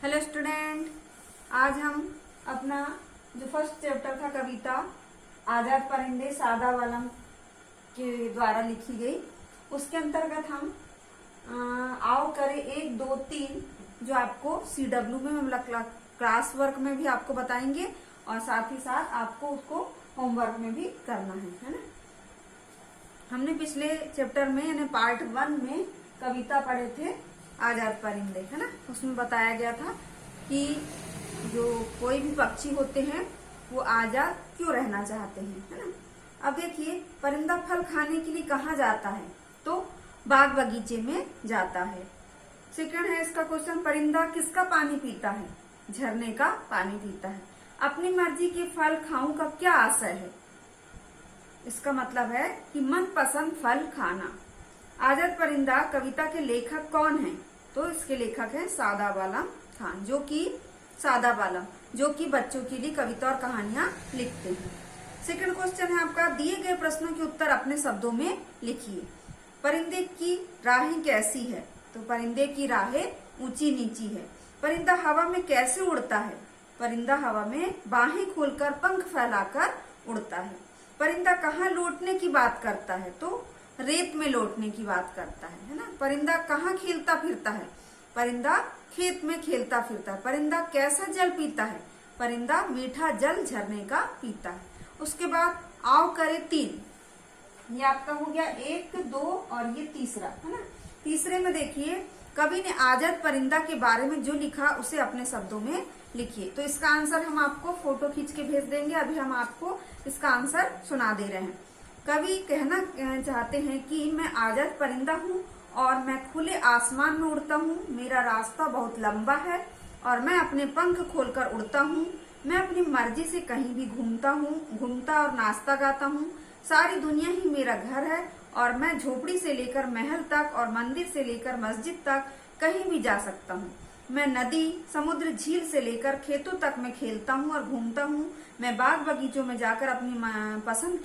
Hello student, आज हम अपना जो फर्स्ट चैप्टर था कविता आजाद परिंदे सादा वालम के द्वारा लिखी गई, उसके अंतर्गत हम आओ करे 1, 2, 3 जो आपको CW में मतलब क्लास वर्क में भी आपको बताएंगे और साथ ही साथ आपको उसको होमवर्क में भी करना है ना। हमने पिछले चैप्टर में यानी पार्ट 1 में कविता पढ़े थे आजाद परिंदे, है ना। उसमें बताया गया था कि जो कोई भी पक्षी होते हैं वो आजाद क्यों रहना चाहते हैं, है ना। अब देखिए, परिंदा फल खाने के लिए कहाँ जाता है? तो बाग बगीचे में जाता है। सेकंड है इसका क्वेश्चन, परिंदा किसका पानी पीता है? झरने का पानी पीता है। अपनी मर्जी के फल खाऊं का क्या आशय है? इसका मतलब है कि मनपसंद फल खाना। आजाद परिंदा कविता के लेखक कौन हैं? तो इसके लेखक हैं सादा बालम खान, जो कि बच्चों के लिए कविता और कहानियां लिखते हैं। सेकंड क्वेश्चन है आपका, दिए गए प्रश्नों के उत्तर अपने शब्दों में लिखिए। परिंदे की राहें कैसी है? तो परिंदे की राहें ऊंची नीची है। परिंदा हवा में कैसे उड़ता है? परिंदा हवा में बाहें खोलकर पंख फैलाकर उड़ता है। परिंदा कहाँ लौटने की बात करता है? तो रेत में लौटने की बात करता है ना। परिंदा कहाँ खेलता फिरता है? परिंदा खेत में खेलता फिरता है। परिंदा कैसा जल पीता है? परिंदा मीठा जल झरने का पीता है। उसके बाद आओ करे 3, ये आपका हो गया 1, 2 और ये तीसरा, है ना। तीसरे में देखिए, कवि ने आजाद परिंदा के बारे में जो लिखा उसे अपने शब्दों में लिखिए। तो इसका आंसर हम आपको फोटो खींच के भेज देंगे। अभी हम आपको इसका आंसर सुना दे रहे हैं। कवि कहना चाहते हैं कि मैं आजाद परिंदा हूँ और मैं खुले आसमान में उड़ता हूँ। मेरा रास्ता बहुत लंबा है और मैं अपने पंख खोलकर उड़ता हूँ। मैं अपनी मर्जी से कहीं भी घूमता और नाचता गाता हूँ। सारी दुनिया ही मेरा घर है और मैं झोपड़ी से लेकर महल तक और मंदिर से लेकर मस्जिद तक कहीं भी जा सकता हूँ। मैं नदी, समुद्र, झील से लेकर खेतों तक मैं खेलता हूँ और घूमता हूँ। मैं बाग बगीचों में जाकर अपनी पसंद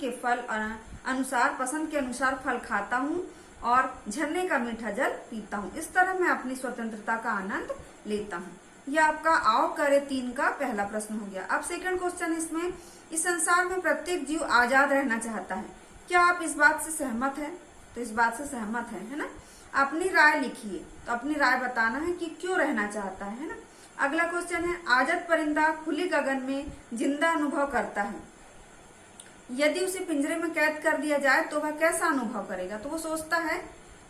के अनुसार फल खाता हूँ और झरने का मीठा जल पीता हूँ। इस तरह मैं अपनी स्वतंत्रता का आनंद लेता हूँ। यह आपका आओ करे 3 का पहला प्रश्न हो गया। अब सेकंड क्वेश्चन इसमें, इस संसार में प्रत्येक जीव आजाद रहना चाहता है। क्या आप इस बात से सहमत हैं? तो इस बात से सहमत है ना। अपनी राय लिखिए। तो अपनी राय बताना है कि क्यों रहना चाहता है ना। अगला क्वेश्चन है, आजाद परिंदा खुले गगन में जिंदा अनुभव करता है। यदि उसे पिंजरे में कैद कर दिया जाए तो वह कैसा अनुभव करेगा? तो वो सोचता है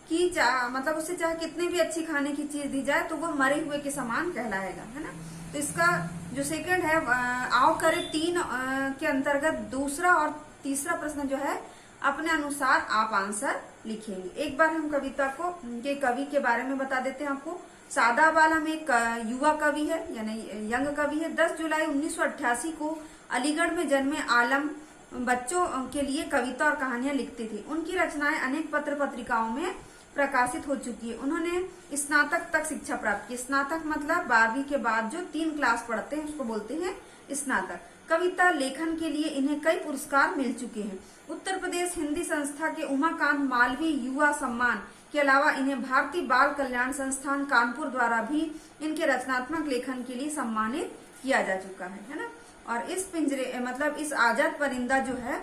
कि मतलब उसे चाहे कितनी भी अच्छी खाने की चीज दी जाए तो वो मरे हुए के समान कहलाएगा, है ना। तो इसका जो सेकंड है आओ करे 3 के अंतर्गत दूसरा और तीसरा प्रश्न जो है अपने अनुसार आप आंसर लिखेंगे। एक बार हम कविता को के कवि के बारे में बता देते हैं आपको। सादा बालम एक युवा कवि है यानी यंग कवि है। 10 जुलाई 1988 को अलीगढ़ में जन्मे आलम बच्चों के लिए कविता और कहानियां लिखते थे। उनकी रचनाएं अनेक पत्र पत्रिकाओं में प्रकाशित हो चुकी है। उन्होंने स्नातक तक शिक्षा प्राप्त की। स्नातक मतलब 12वीं के बाद जो 3 क्लास पढ़ते हैं उसको बोलते हैं स्नातक। कविता लेखन के लिए इन्हें कई पुरस्कार मिल चुके हैं। उत्तर प्रदेश हिंदी संस्था के उमाकांत मालवीय युवा सम्मान के अलावा इन्हें भारतीय बाल कल्याण संस्थान कानपुर द्वारा भी इनके रचनात्मक लेखन के लिए सम्मानित किया जा चुका है ना। और इस पिंजरे मतलब इस आजाद परिंदा जो है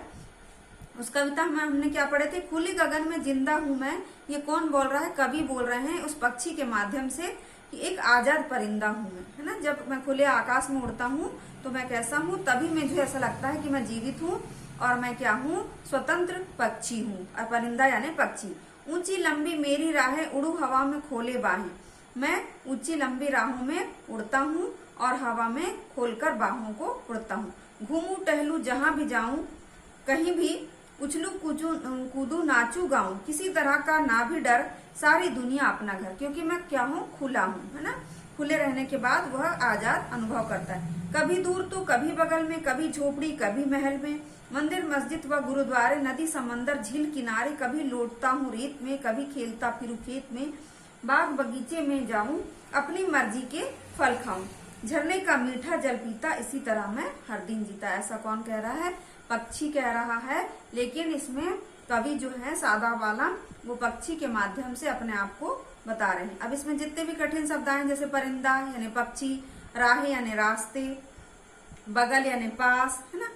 उस कविता में हमने क्या पढ़े थे, खुले गगन में जिंदा हूं मैं। ये कौन बोल रहा है? कवि बोल रहे हैं उस पक्षी के माध्यम से कि एक आजाद परिंदा हूं मैं, है ना। जब मैं खुले आकाश में उड़ता हूँ तो मैं कैसा हूँ? तभी मुझे ऐसा लगता है कि मैं जीवित हूँ और मैं क्या हूँ? स्वतंत्र पक्षी हूँ। और परिंदा यानी पक्षी। ऊंची लंबी मेरी राहें उड़ू हवा में खोले बाहें। मैं ऊंची लंबी राहों में उड़ता हूँ और हवा में खोलकर बाहों को उड़ता हूँ। घूमू टहलू जहां भी जाऊं, कहीं भी उछलू कूदू नाचू गाऊं, किसी तरह का ना भी डर, सारी दुनिया अपना घर। क्योंकि मैं क्या हूँ? खुला हूँ, है ना। खुले रहने के बाद वह आजाद अनुभव करता है। कभी दूर तो कभी बगल में, कभी झोपड़ी कभी महल में, मंदिर मस्जिद व गुरुद्वारे, नदी समंदर झील किनारे, कभी लौटता हूँ रेत में, कभी खेलता फिरू खेत में, बाग बगीचे में जाऊं, अपनी मर्जी के फल खाऊं, झरने का मीठा जल पीता, इसी तरह मैं हर दिन जीता। ऐसा कौन कह रहा है? पक्षी कह रहा है। लेकिन इसमें कवि जो है सादा वाला वो पक्षी के माध्यम से अपने आप को बता रहे हैं। अब इसमें जितने भी कठिन शब्द आए जैसे परिंदा यानी पक्षी, राह यानी रास्ते, बगल यानी पास, है ना,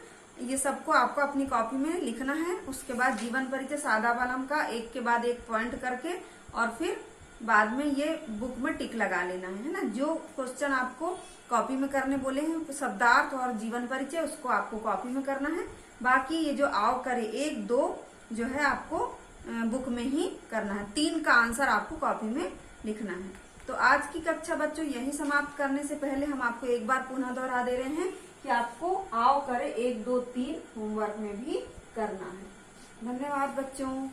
ये सबको आपको अपनी कॉपी में लिखना है। उसके बाद जीवन परिचय सादा वालम का एक के बाद एक पॉइंट करके और फिर बाद में ये बुक में टिक लगा लेना है ना। जो क्वेश्चन आपको कॉपी में करने बोले हैं शब्दार्थ और जीवन परिचय उसको आपको कॉपी में करना है। बाकी ये जो आओ करे 1, 2 जो है आपको बुक में ही करना है। 3 का आंसर आपको कॉपी में लिखना है। तो आज की कक्षा बच्चों यही समाप्त करने से पहले हम आपको एक बार पुनः दोहरा दे रहे हैं कि आपको आओ करे 1, 2, 3 होमवर्क में भी करना है। धन्यवाद बच्चों।